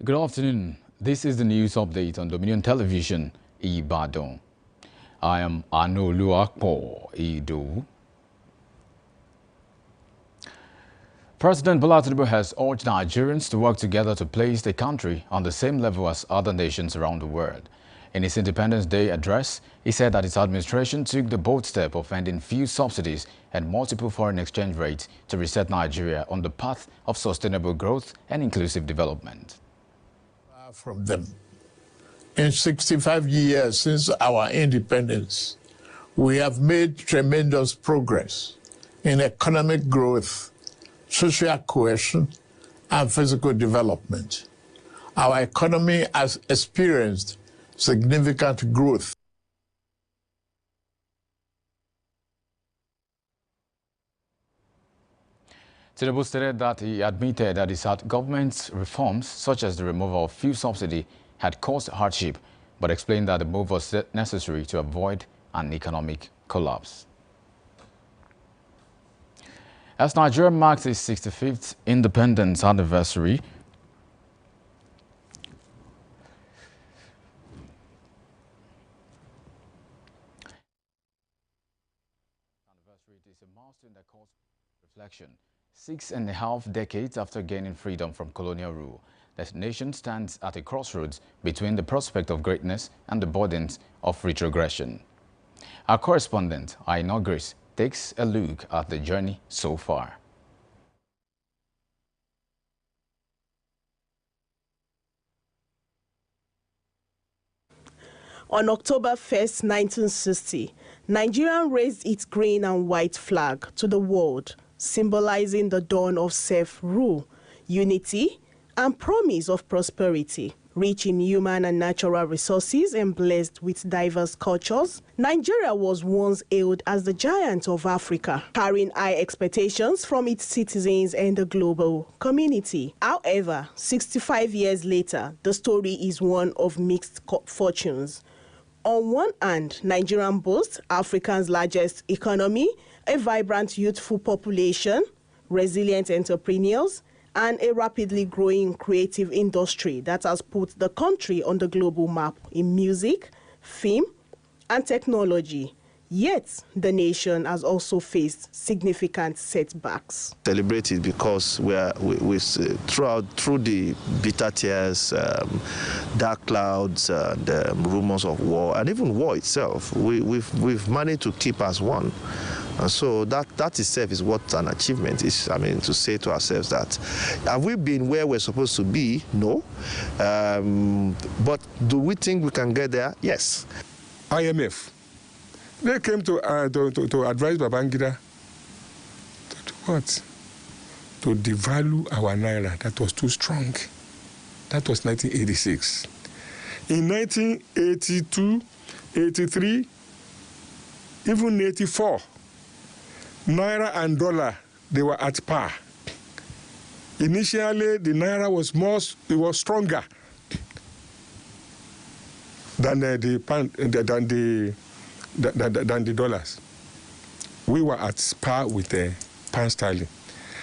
Good afternoon. This is the news update on Dominion Television, Ibadan. I am Anoluakpo Ido. President Bola Tinubu has urged Nigerians to work together to place the country on the same level as other nations around the world. In his Independence Day address, he said that his administration took the bold step of ending fuel subsidies and multiple foreign exchange rates to reset Nigeria on the path of sustainable growth and inclusive development. From them. In 65 years since our independence, we have made tremendous progress in economic growth, social cohesion, and physical development. Our economy has experienced significant growth. Tinubu stated that he admitted that his government's reforms, such as the removal of fuel subsidy, had caused hardship, but explained that the move was necessary to avoid an economic collapse. As Nigeria marks its 65th independence anniversary, it is a milestone that calls for reflection. 6.5 decades after gaining freedom from colonial rule, the nation stands at a crossroads between the prospect of greatness and the burdens of retrogression. Our correspondent, Aina Grace, takes a look at the journey so far. On October 1st, 1960, Nigeria raised its green and white flag to the world, symbolizing the dawn of self-rule, unity, and promise of prosperity. Rich in human and natural resources and blessed with diverse cultures, Nigeria was once hailed as the giant of Africa, carrying high expectations from its citizens and the global community. However, 65 years later, the story is one of mixed fortunes. On one hand, Nigeria boasts Africa's largest economy, a vibrant youthful population, resilient entrepreneurs, and a rapidly growing creative industry that has put the country on the global map in music, film, and technology. Yet, the nation has also faced significant setbacks. Celebrate it because through the bitter tears, dark clouds, the rumors of war, and even war itself, we've managed to keep as one. And so that itself is what an achievement is. I mean, to say to ourselves that, have we been where we're supposed to be? No. But do we think we can get there? Yes. IMF. They came to advise Babangida to do what? To devalue our naira. That was too strong. That was 1986. In 1982, 83, even 84, naira and dollar, they were at par. Initially, the naira was stronger than the dollars. We were at par with the pound sterling.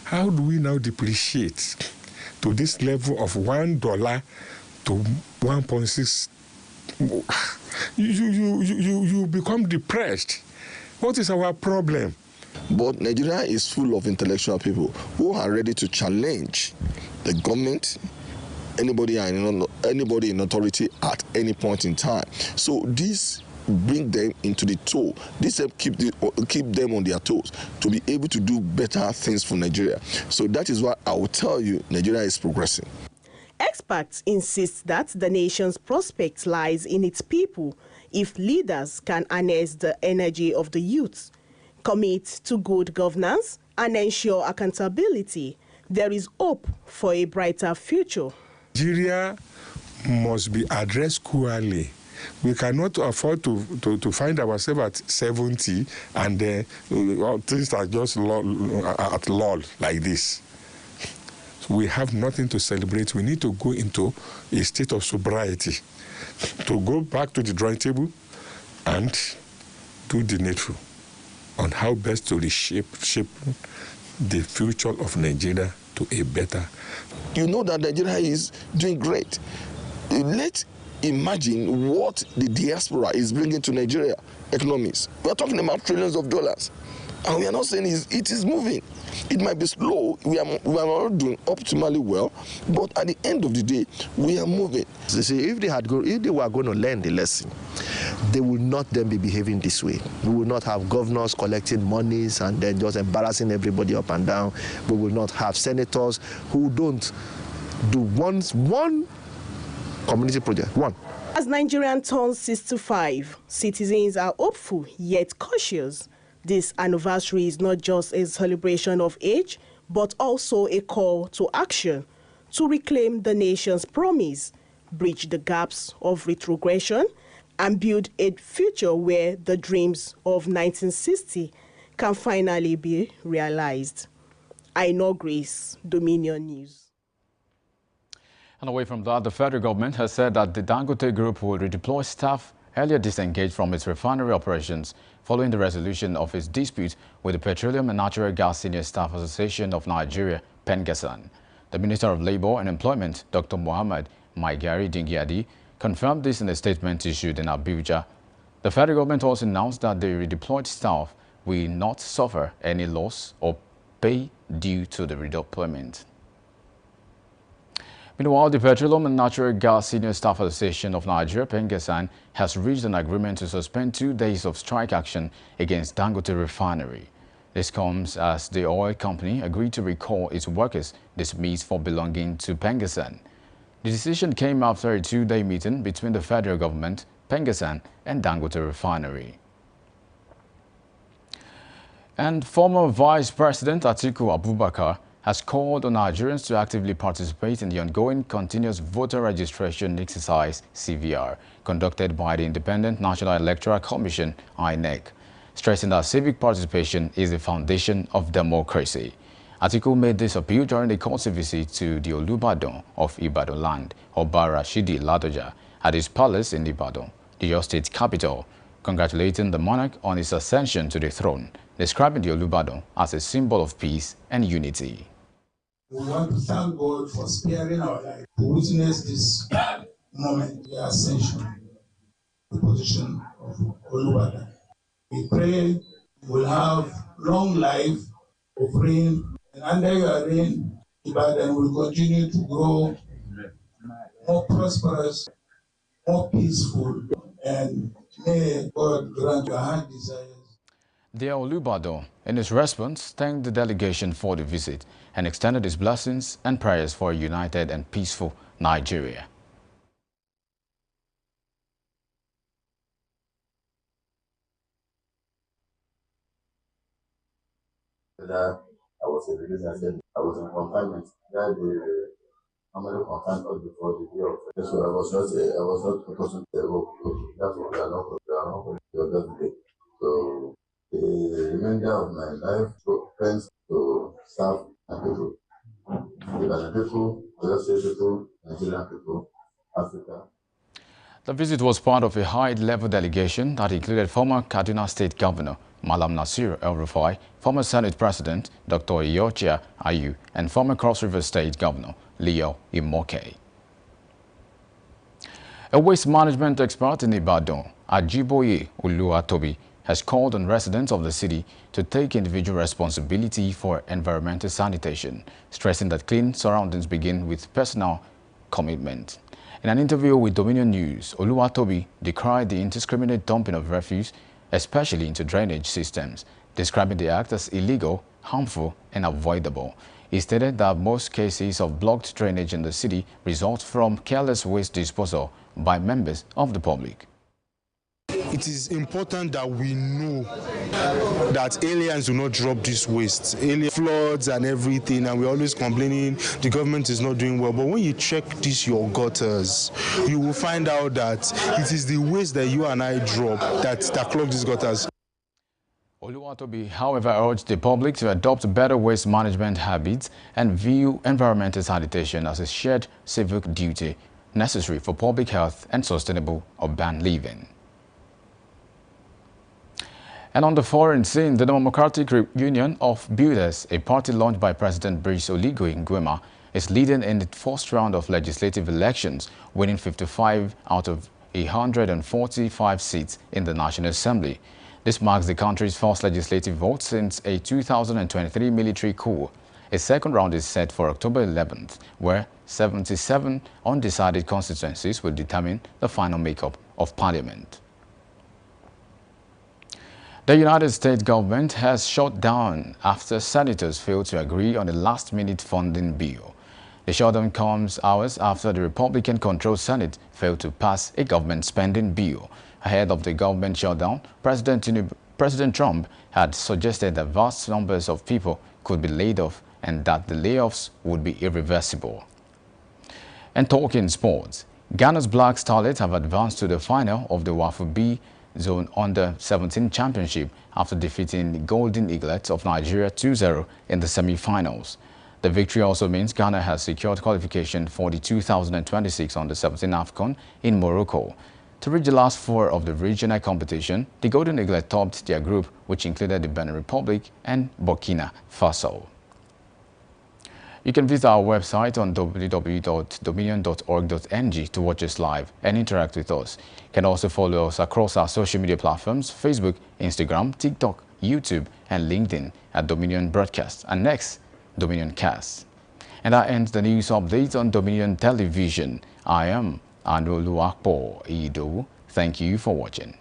How do we now depreciate to this level of $1 to 1.6? You become depressed. What is our problem? But Nigeria is full of intellectual people who are ready to challenge the government, anybody in authority at any point in time. So this bring them into the toe. This help keep them on their toes to be able to do better things for Nigeria. So that is why I will tell you Nigeria is progressing. Experts insist that the nation's prospect lies in its people if leaders can harness the energy of the youth, commit to good governance, and ensure accountability. There is hope for a brighter future. Nigeria must be addressed squarely. We cannot afford to find ourselves at 70 and things are just at lull like this. We have nothing to celebrate. We need to go into a state of sobriety, to go back to the drawing table and do the needful on how best to reshape the future of Nigeria to a better. You know that Nigeria is doing great. Let's imagine what the diaspora is bringing to Nigeria economies. We are talking about trillions of dollars. And we are not saying it is moving. It might be slow. We are not doing optimally well, but at the end of the day, we are moving. You see, if they were going to learn the lesson, they will not then be behaving this way. We will not have governors collecting monies and then just embarrassing everybody up and down. We will not have senators who don't do one community project. One. As Nigerian turns 65, citizens are hopeful yet cautious. This anniversary is not just a celebration of age, but also a call to action to reclaim the nation's promise, bridge the gaps of retrogression, and build a future where the dreams of 1960 can finally be realized. Aino Grace, Dominion News. And away from that, the federal government has said that the Dangote Group will redeploy staff earlier disengaged from its refinery operations following the resolution of its dispute with the Petroleum and Natural Gas Senior Staff Association of Nigeria, PENGASSAN. The Minister of Labour and Employment, Dr. Mohammed Maigari Dingyadi, confirmed this in a statement issued in Abuja. The federal government also announced that the redeployed staff will not suffer any loss or pay due to the redeployment. Meanwhile, the Petroleum and Natural Gas Senior Staff Association of Nigeria, PENGASSAN, has reached an agreement to suspend 2 days of strike action against Dangote Refinery. This comes as the oil company agreed to recall its workers dismissed for belonging to PENGASSAN. The decision came after a 2-day meeting between the federal government, PENGASSAN, and Dangote Refinery. And former Vice President Atiku Abubakar has called on Nigerians to actively participate in the ongoing Continuous Voter Registration Exercise, CVR, conducted by the Independent National Electoral Commission, INEC, stressing that civic participation is the foundation of democracy. Atiku made this appeal during a courtesy visit to the Olubadan of Ibadan land, Oba Rashidi Ladoja, at his palace in Ibadan, the Oyo State capital, congratulating the monarch on his ascension to the throne, describing the Olubadan as a symbol of peace and unity. We want to thank God for sparing our life to witness this moment, the ascension, the position of Olubadan. We pray we'll have long life of reign, and under your reign, Ibadan will continue to grow more prosperous, more peaceful, and may God grant your heart desires. The Olubadan, in his response, thanked the delegation for the visit and extended his blessings and prayers for a united and peaceful Nigeria. I was in release and said I was in confinement. That the family confined us before the day of it. So I was not supposed to say, oh, that's what we are not going to do. So the remainder of my life friends to serve and people. The people, Oyo State people, Nigerian people, Africa. The visit was part of a high-level delegation that included former Kaduna State Governor Malam Nasir El-Rufai, former Senate President Dr. Iyorchia Ayu, and former Cross River State Governor Leo Imoke. A waste management expert in Ibadan, Ajiboye Oluwatobi, has called on residents of the city to take individual responsibility for environmental sanitation, stressing that clean surroundings begin with personal commitment. In an interview with Dominion News, Oluwatobi decried the indiscriminate dumping of refuse, especially into drainage systems, describing the act as illegal, harmful, and avoidable. He stated that most cases of blocked drainage in the city result from careless waste disposal by members of the public. It is important that we know that aliens do not drop this waste, alien floods and everything, and we're always complaining the government is not doing well. But when you check your gutters, you will find out that it is the waste that you and I drop that clog these gutters. Oluwatobi, however, urged the public to adopt better waste management habits and view environmental sanitation as a shared civic duty necessary for public health and sustainable urban living. And on the foreign scene, the Democratic Union of Builders, a party launched by President Brice Oligui Nguema, is leading in the first round of legislative elections, winning 55 out of 145 seats in the National Assembly. This marks the country's first legislative vote since a 2023 military coup. A second round is set for October 11th, where 77 undecided constituencies will determine the final makeup of parliament. The United States government has shut down after senators failed to agree on a last-minute funding bill. The shutdown comes hours after the Republican-controlled Senate failed to pass a government spending bill. Ahead of the government shutdown, President Trump had suggested that vast numbers of people could be laid off and that the layoffs would be irreversible. And talking sports, Ghana's Black Starlets have advanced to the final of the WAFU B Zone Under-17 Championship after defeating the Golden Eaglets of Nigeria 2-0 in the semi-finals. The victory also means Ghana has secured qualification for the 2026 Under-17 AFCON in Morocco. To reach the last four of the regional competition, the Golden Eaglets topped their group, which included the Benin Republic and Burkina Faso. You can visit our website on www.dominion.org.ng to watch us live and interact with us. You can also follow us across our social media platforms, Facebook, Instagram, TikTok, YouTube, and LinkedIn at Dominion Broadcast. And next, Dominion Cast. And that ends the news update on Dominion Television. I am Anoluakpo Ido. Thank you for watching.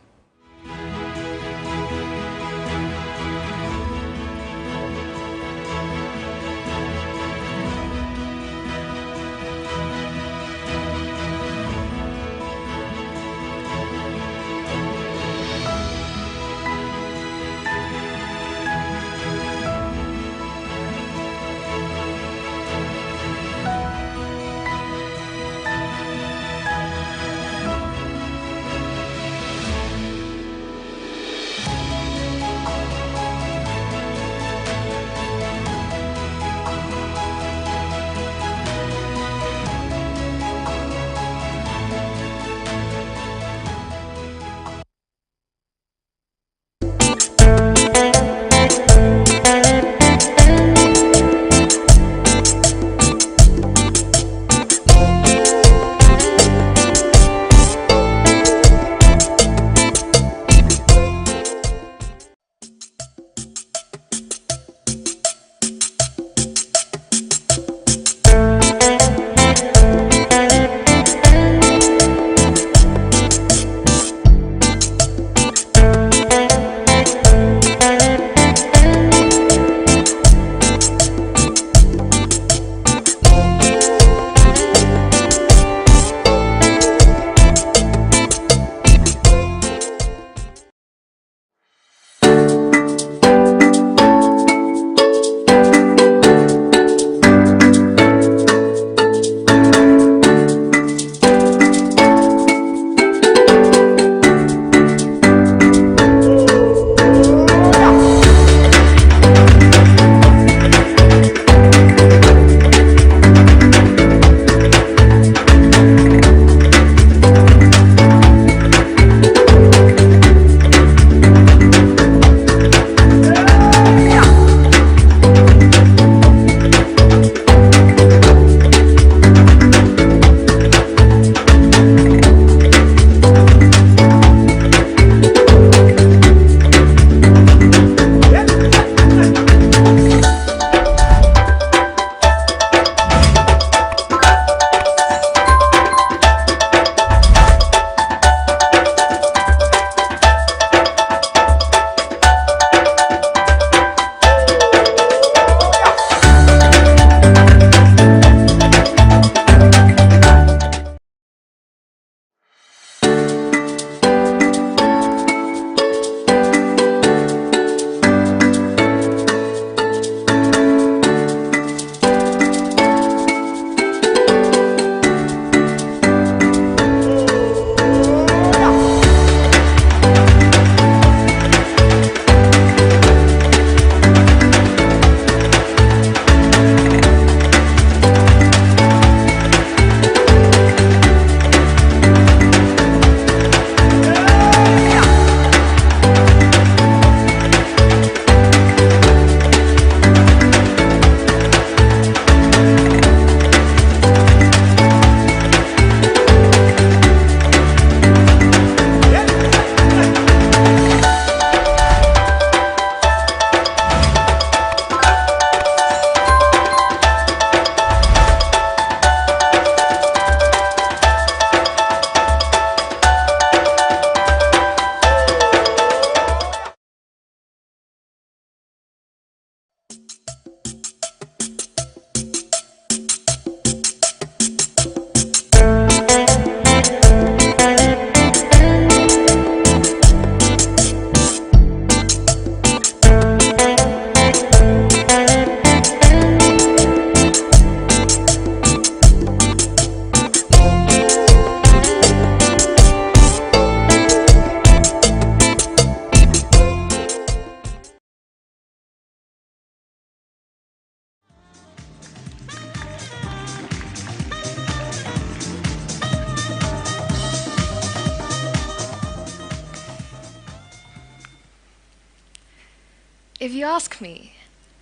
If you ask me,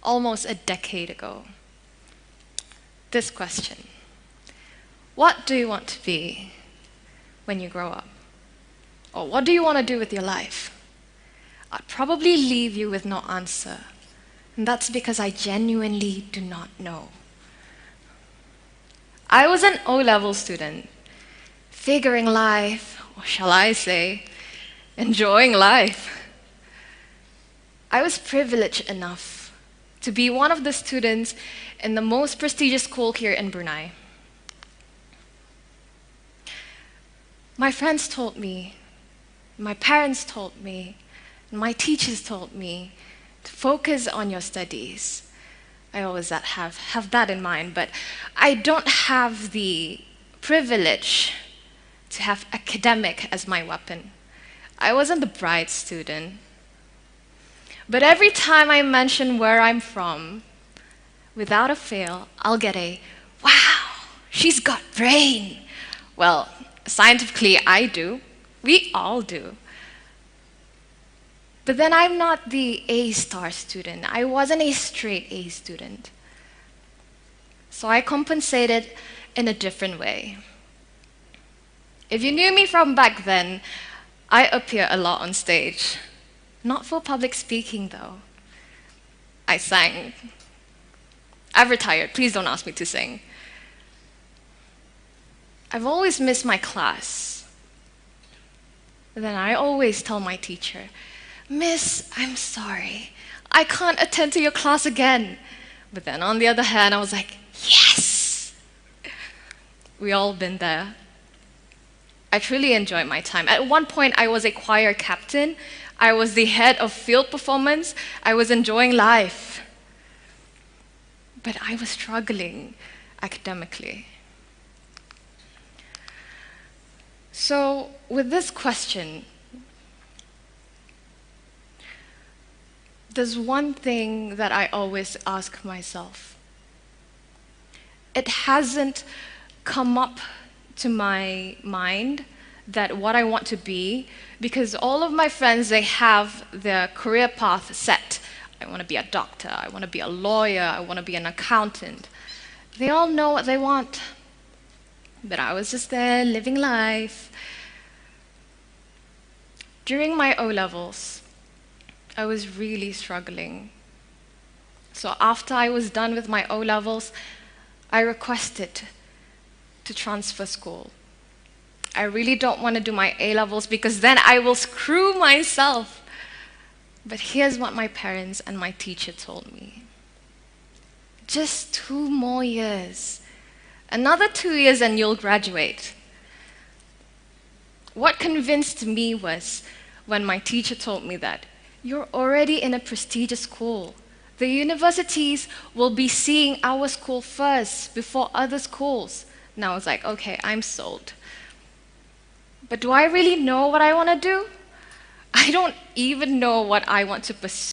almost a decade ago, this question, what do you want to be when you grow up? Or what do you want to do with your life? I'd probably leave you with no answer. And that's because I genuinely do not know. I was an O-level student, figuring life, or shall I say, enjoying life. I was privileged enough to be one of the students in the most prestigious school here in Brunei. My friends told me, my parents told me, and my teachers told me to focus on your studies. I always have that in mind, but I don't have the privilege to have academic as my weapon. I wasn't the bright student. But every time I mention where I'm from, without a fail, I'll get a, wow, she's got brain. Well, scientifically, I do. We all do. But then I'm not the A-star student. I wasn't a straight A student. So I compensated in a different way. If you knew me from back then, I appear a lot on stage. Not for public speaking, though. I sang. I've retired. Please don't ask me to sing. I've always missed my class. Then I always tell my teacher, Miss, I'm sorry. I can't attend to your class again. But then on the other hand, I was like, yes! We all been there. I truly enjoyed my time. At one point, I was a choir captain. I was the head of field performance. I was enjoying life. But I was struggling academically. So with this question, there's one thing that I always ask myself. It hasn't come up to my mind that what I want to be, because all of my friends, they have their career path set. I want to be a doctor, I want to be a lawyer, I want to be an accountant. They all know what they want. But I was just there living life. During my O-levels, I was really struggling. So after I was done with my O-levels, I requested to transfer school. I really don't want to do my A-levels because then I will screw myself. But here's what my parents and my teacher told me. Just 2 more years. Another 2 years and you'll graduate. What convinced me was when my teacher told me that you're already in a prestigious school. The universities will be seeing our school first before other schools. And I was like, okay, I'm sold. But do I really know what I want to do? I don't even know what I want to pursue.